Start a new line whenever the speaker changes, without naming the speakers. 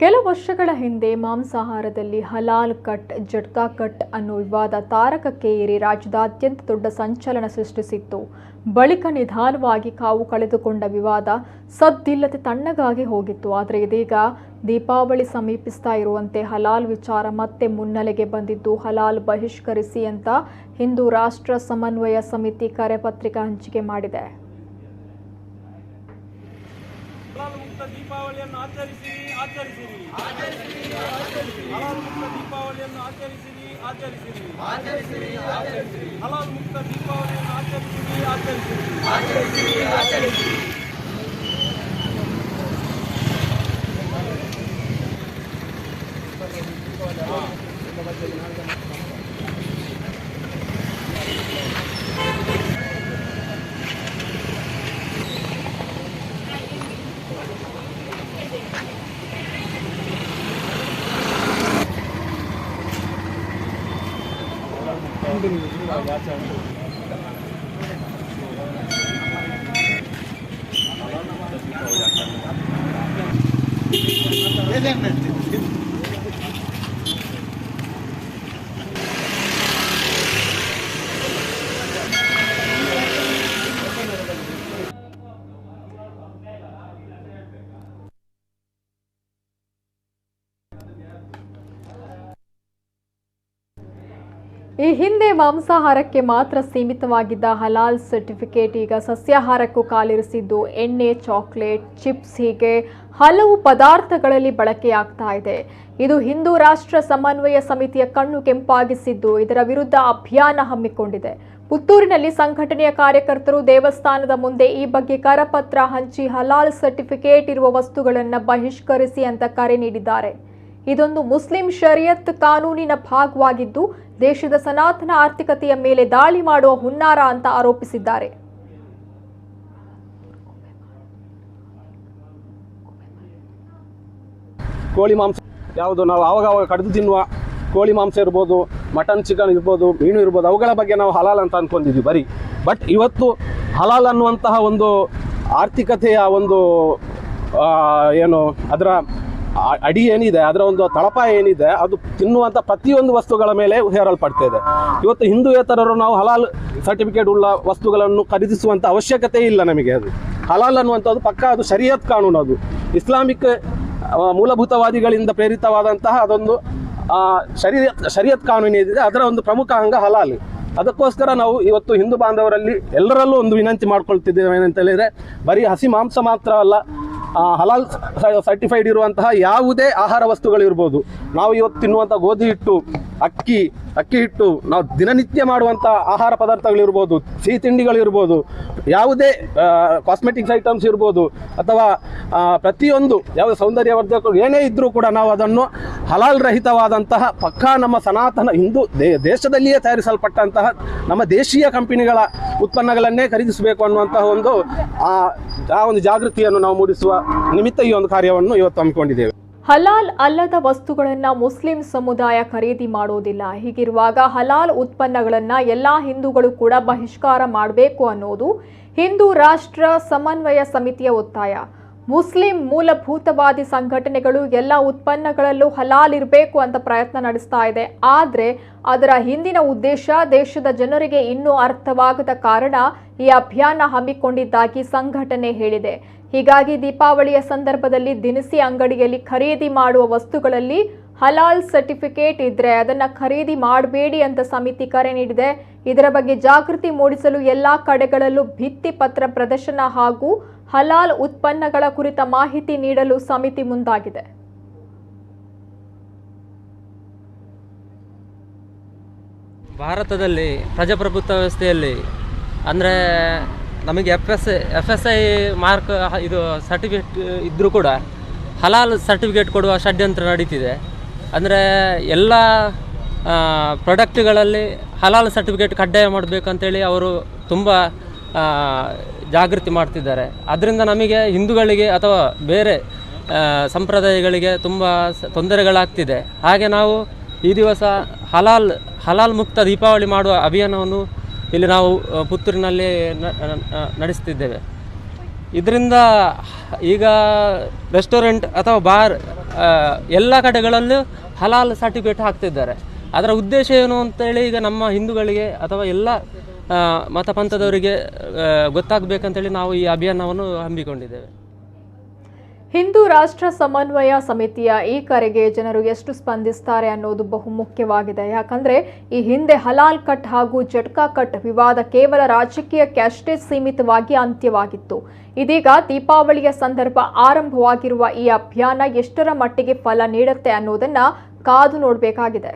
ಕೆಲ ವರ್ಷಗಳ ಹಿಂದೆ ಮಾಂಸಾಹಾರದಲ್ಲಿ ಹಲಾಲ್ ಕಟ್, ಜಟ್ಕಾ ಕಟ್ ಅನ್ನೋ ವಿವಾದ ತಾರಕಕ್ಕೆ ಏರಿ ರಾಜ್ಯದಾದ್ಯಂತ ದೊಡ್ಡ ಸಂಚಲನ ಸೃಷ್ಟಿಸಿತ್ತು. ಬಳಿಕ ನಿಧಾನವಾಗಿ ಕಾವು ಕಳೆದುಕೊಂಡ ವಿವಾದ ಸದ್ದಿಲ್ಲದೆ ತಣ್ಣಗಾಗಿ ಹೋಗಿತ್ತು. ಆದರೆ ಇದೀಗ ದೀಪಾವಳಿ ಸಮೀಪಿಸ್ತಾ ಇರುವಂತೆ ಹಲಾಲ್ ವಿಚಾರ ಮತ್ತೆ ಮುನ್ನೆಲೆಗೆ ಬಂದಿದ್ದು, ಹಲಾಲ್ ಬಹಿಷ್ಕರಿಸಿ ಅಂತ ಹಿಂದೂ ರಾಷ್ಟ್ರ ಸಮನ್ವಯ ಸಮಿತಿ ಕರೆಪತ್ರಿಕೆ ಹಂಚಿಕೆ ಮಾಡಿದೆ.
ದೀಪಾವಳಿಯನ್ನು ಆಚರಿಸಿರಿ ಆಚರಿಸಿರಿ ಹಲಾಲ್ ಮುಕ್ತ ದೀಪಾವಳಿಯನ್ನು ಆಚರಿಸಿರಿ ಆಚರಿಸಿರಿ ಹಲಾಲ್ ಮುಕ್ತ ದೀಪಾವಳಿಯನ್ನು ಆಚರಿಸಿರಿ ಆಚರಿಸಿರಿ
ಈ ಹಿಂದೆ ಮಾಂಸಾಹಾರಕ್ಕೆ ಮಾತ್ರ ಸೀಮಿತವಾಗಿದ್ದ ಹಲಾಲ್ ಸರ್ಟಿಫಿಕೇಟ್ ಈಗ ಸಸ್ಯಾಹಾರಕ್ಕೂ ಕಾಲಿರಿಸಿದ್ದು, ಎಣ್ಣೆ, ಚಾಕ್ಲೇಟ್, ಚಿಪ್ಸ್ ಹೀಗೆ ಹಲವು ಪದಾರ್ಥಗಳಲ್ಲಿ ಬಳಕೆಯಾಗ್ತಾ ಇದೆ. ಇದು ಹಿಂದೂ ರಾಷ್ಟ್ರ ಸಮನ್ವಯ ಸಮಿತಿಯ ಕಣ್ಣು ಕೆಂಪಾಗಿಸಿದ್ದು, ಇದರ ವಿರುದ್ಧ ಅಭಿಯಾನ ಹಮ್ಮಿಕೊಂಡಿದೆ. ಪುತ್ತೂರಿನಲ್ಲಿ ಸಂಘಟನೆಯ ಕಾರ್ಯಕರ್ತರು ದೇವಸ್ಥಾನದ ಮುಂದೆ ಈ ಬಗ್ಗೆ ಕರಪತ್ರ ಹಂಚಿ ಹಲಾಲ್ ಸರ್ಟಿಫಿಕೇಟ್ ಇರುವ ವಸ್ತುಗಳನ್ನು ಬಹಿಷ್ಕರಿಸಿ ಅಂತ ಕರೆ ನೀಡಿದ್ದಾರೆ. ಇದೊಂದು ಮುಸ್ಲಿಂ ಶರಿಯತ್ ಕಾನೂನಿನ ಭಾಗವಾಗಿದ್ದು, ದೇಶದ ಸನಾತನ ಆರ್ಥಿಕತೆಯ ಮೇಲೆ ದಾಳಿ ಮಾಡುವ ಹುನ್ನಾರ ಅಂತ ಆರೋಪಿಸಿದ್ದಾರೆ.
ಕೋಳಿ ಮಾಂಸ ಯಾವುದು ನಾವು ಆವಾಗ ಕಡಿದು ತಿನ್ನುವ ಕೋಳಿ ಮಾಂಸ ಇರ್ಬೋದು, ಮಟನ್, ಚಿಕನ್ ಇರ್ಬೋದು, ಮೀನು ಇರ್ಬೋದು, ಅವುಗಳ ಬಗ್ಗೆ ನಾವು ಹಲಾಲ್ ಅಂತ ಅಂದ್ಕೊಂಡಿದ್ವಿ ಬರೀ. ಬಟ್ ಇವತ್ತು ಹಲಾಲ್ ಅನ್ನುವಂತಹ ಒಂದು ಆರ್ಥಿಕತೆಯ ಒಂದು ಏನು ಅದರ ಅಡಿ ಏನಿದೆ, ಅದರ ಒಂದು ತಳಪಾಯ ಏನಿದೆ, ಅದು ತಿನ್ನುವಂಥ ಪ್ರತಿಯೊಂದು ವಸ್ತುಗಳ ಮೇಲೆ ಹೇರಲ್ಪಡ್ತಾ ಇದೆ. ಇವತ್ತು ಹಿಂದೂಯೇತರರು ನಾವು ಹಲಾಲ್ ಸರ್ಟಿಫಿಕೇಟ್ ಉಳ್ಳ ವಸ್ತುಗಳನ್ನು ಖರೀದಿಸುವಂಥ ಅವಶ್ಯಕತೆ ಇಲ್ಲ ನಮಗೆ. ಅದು ಹಲಾಲ್ ಅನ್ನುವಂಥದ್ದು ಪಕ್ಕ ಅದು ಶರಿಯತ್ ಕಾನೂನು, ಅದು ಇಸ್ಲಾಮಿಕ್ ಮೂಲಭೂತವಾದಿಗಳಿಂದ ಪ್ರೇರಿತವಾದಂತಹ ಅದೊಂದು ಶರಿಯತ್ ಕಾನೂನು ಏನಿದೆ ಅದರ ಒಂದು ಪ್ರಮುಖ ಅಂಗ ಹಲಾಲ್. ಅದಕ್ಕೋಸ್ಕರ ನಾವು ಇವತ್ತು ಹಿಂದೂ ಬಾಂಧವರಲ್ಲಿ ಎಲ್ಲರಲ್ಲೂ ಒಂದು ವಿನಂತಿ ಮಾಡ್ಕೊಳ್ತಿದ್ದೇವೆ ಏನಂತ ಹೇಳಿದರೆ, ಬರೀ ಹಸಿ ಮಾಂಸ ಮಾತ್ರ ಅಲ್ಲ, ಹಲಾಲ್ ಸರ್ಟಿಫೈಡ್ ಇರುವಂತಹ ಯಾವುದೇ ಆಹಾರ ವಸ್ತುಗಳಿರ್ಬೋದು, ನಾವು ಇವತ್ತು ತಿನ್ನುವಂಥ ಗೋಧಿ ಹಿಟ್ಟು, ಅಕ್ಕಿ ಹಿಟ್ಟು, ನಾವು ದಿನನಿತ್ಯ ಮಾಡುವಂಥ ಆಹಾರ ಪದಾರ್ಥಗಳಿರ್ಬೋದು, ಸಿಹಿ ತಿಂಡಿಗಳಿರ್ಬೋದು, ಯಾವುದೇ ಕಾಸ್ಮೆಟಿಕ್ಸ್ ಐಟಮ್ಸ್ ಇರ್ಬೋದು, ಅಥವಾ ಪ್ರತಿಯೊಂದು ಯಾವುದೇ ಸೌಂದರ್ಯವರ್ಧಕರು ಏನೇ ಇದ್ದರೂ ಕೂಡ ನಾವು ಅದನ್ನು ಹಲಾಲ್ ರಹಿತವಾದಂತಹ ಪಕ್ಕಾ ನಮ್ಮ ಸನಾತನ ಹಿಂದೂ ದೇಶದಲ್ಲಿಯೇ ತಯಾರಿಸಲ್ಪಟ್ಟಂತಹ ನಮ್ಮ ದೇಶೀಯ ಕಂಪನಿಗಳ ಉತ್ಪನ್ನಗಳನ್ನೇ ಖರೀದಿಸಬೇಕು ಅನ್ನುವಂತಹ ಒಂದು ಜಾಗೃತಿಯನ್ನು ನಾವು ಮೂಡಿಸುವ ನಿಮಿತ್ತ ಈ ಒಂದು ಕಾರ್ಯವನ್ನು ಇವತ್ತು ಹಮ್ಮಿಕೊಂಡಿದ್ದೇವೆ.
ಹಲಾಲ್ ಅಲ್ಲದ ವಸ್ತುಗಳನ್ನು ಮುಸ್ಲಿಂ ಸಮುದಾಯ ಖರೀದಿ ಮಾಡೋದಿಲ್ಲ. ಹೀಗಿರುವಾಗ ಹಲಾಲ್ ಉತ್ಪನ್ನಗಳನ್ನ ಎಲ್ಲಾ ಹಿಂದೂಗಳು ಕೂಡ ಬಹಿಷ್ಕಾರ ಮಾಡಬೇಕು ಅನ್ನೋದು ಹಿಂದೂ ರಾಷ್ಟ್ರ ಸಮನ್ವಯ ಸಮಿತಿಯ ಒತ್ತಾಯ. ಮುಸ್ಲಿಂ ಮೂಲಭೂತವಾದಿ ಸಂಘಟನೆಗಳು ಎಲ್ಲ ಉತ್ಪನ್ನಗಳಲ್ಲೂ ಹಲಾಲ್ ಇರಬೇಕು ಅಂತ ಪ್ರಯತ್ನ ನಡೆಸ್ತಾ ಇದೆ. ಆದರೆ ಅದರ ಹಿಂದಿನ ಉದ್ದೇಶ ದೇಶದ ಜನರಿಗೆ ಇನ್ನೂ ಅರ್ಥವಾಗದ ಕಾರಣ ಈ ಅಭಿಯಾನ ಹಮ್ಮಿಕೊಂಡಿದ್ದಾಗಿ ಸಂಘಟನೆ ಹೇಳಿದೆ. ಹೀಗಾಗಿ ದೀಪಾವಳಿಯ ಸಂದರ್ಭದಲ್ಲಿ ದಿನಸಿ ಅಂಗಡಿಯಲ್ಲಿ ಖರೀದಿ ಮಾಡುವ ವಸ್ತುಗಳಲ್ಲಿ ಹಲಾಲ್ ಸರ್ಟಿಫಿಕೇಟ್ ಇದ್ರೆ ಅದನ್ನ ಖರೀದಿ ಮಾಡಬೇಡಿ ಅಂತ ಸಮಿತಿ ಕರೆ ನೀಡಿದೆ. ಇದರ ಬಗ್ಗೆ ಜಾಗೃತಿ ಮೂಡಿಸಲು ಎಲ್ಲಾ ಕಡೆಗಳಲ್ಲೂ ಭಿತ್ತಿ ಪತ್ರ ಪ್ರದರ್ಶನ ಹಾಗೂ ಹಲಾಲ್ ಉತ್ಪನ್ನಗಳ ಕುರಿತ ಮಾಹಿತಿ ನೀಡಲು ಸಮಿತಿ ಮುಂದಾಗಿದೆ.
ಭಾರತದಲ್ಲಿ ಪ್ರಜಾಪ್ರಭುತ್ವ ವ್ಯವಸ್ಥೆಯಲ್ಲಿ ಅಂದರೆ ನಮಗೆ ಎಫ್ ಎಸ್ ಐ ಮಾರ್ಕ್ ಇದು ಸರ್ಟಿಫಿಕೇಟ್ ಇದ್ದರೂ ಕೂಡ ಹಲಾಲ್ ಸರ್ಟಿಫಿಕೇಟ್ ಕೊಡುವ ಷಡ್ಯಂತ್ರ ನಡೀತಿದೆ. ಅಂದರೆ ಎಲ್ಲ ಪ್ರಾಡಕ್ಟ್ಗಳಲ್ಲಿ ಹಲಾಲ್ ಸರ್ಟಿಫಿಕೇಟ್ ಕಡ್ಡಾಯ ಮಾಡಬೇಕಂತೇಳಿ ಅವರು ತುಂಬ ಜಾಗೃತಿ ಮಾಡ್ತಿದ್ದಾರೆ. ಅದರಿಂದ ನಮಗೆ ಹಿಂದೂಗಳಿಗೆ ಅಥವಾ ಬೇರೆ ಸಂಪ್ರದಾಯಗಳಿಗೆ ತುಂಬ ತೊಂದರೆಗಳಾಗ್ತಿದೆ. ಹಾಗೆ ನಾವು ಈ ದಿವಸ ಹಲಾಲ್ ಮುಕ್ತ ದೀಪಾವಳಿ ಮಾಡುವ ಅಭಿಯಾನವನ್ನು ಇಲ್ಲಿ ನಾವು ಪುತ್ತೂರಿನಲ್ಲಿ ನಡೆಸ್ತಿದ್ದೇವೆ. ಇದರಿಂದ ಈಗ ರೆಸ್ಟೋರೆಂಟ್ ಅಥವಾ ಬಾರ್ ಎಲ್ಲ ಕಡೆಗಳಲ್ಲೂ ಹಲಾಲ್ ಸರ್ಟಿಫಿಕೇಟ್ ಹಾಕ್ತಿದ್ದಾರೆ. ಅದರ ಉದ್ದೇಶ ಏನು ಅಂತೇಳಿ ಈಗ ನಮ್ಮ ಹಿಂದೂಗಳಿಗೆ ಅಥವಾ ಎಲ್ಲ ಮತ ಪಂಥದವರಿಗೆ ಗೊತ್ತಾಗಬೇಕಂತೇಳಿ ನಾವು ಈ ಅಭಿಯಾನವನ್ನು ಹಮ್ಮಿಕೊಂಡಿದ್ದೇವೆ.
ಹಿಂದೂ ರಾಷ್ಟ್ರ ಸಮನ್ವಯ ಸಮಿತಿಯ ಈ ಕರೆಗೆ ಜನರು ಎಷ್ಟು ಸ್ಪಂದಿಸ್ತಾರೆ ಅನ್ನೋದು ಬಹು ಮುಖ್ಯವಾಗಿದೆ. ಯಾಕಂದ್ರೆ ಈ ಹಿಂದೆ ಹಲಾಲ್ ಕಟ್ ಹಾಗೂ ಜಟ್ಕಾ ಕಟ್ ವಿವಾದ ಕೇವಲ ರಾಜಕೀಯಕ್ಕೆ ಅಷ್ಟೇ ಸೀಮಿತವಾಗಿ ಅಂತ್ಯವಾಗಿತ್ತು. ಇದೀಗ ದೀಪಾವಳಿಯ ಸಂದರ್ಭ ಆರಂಭವಾಗಿರುವ ಈ ಅಭಿಯಾನ ಎಷ್ಟರ ಮಟ್ಟಿಗೆ ಫಲ ನೀಡುತ್ತೆ ಅನ್ನೋದನ್ನ ಕಾದು ನೋಡಬೇಕಾಗಿದೆ.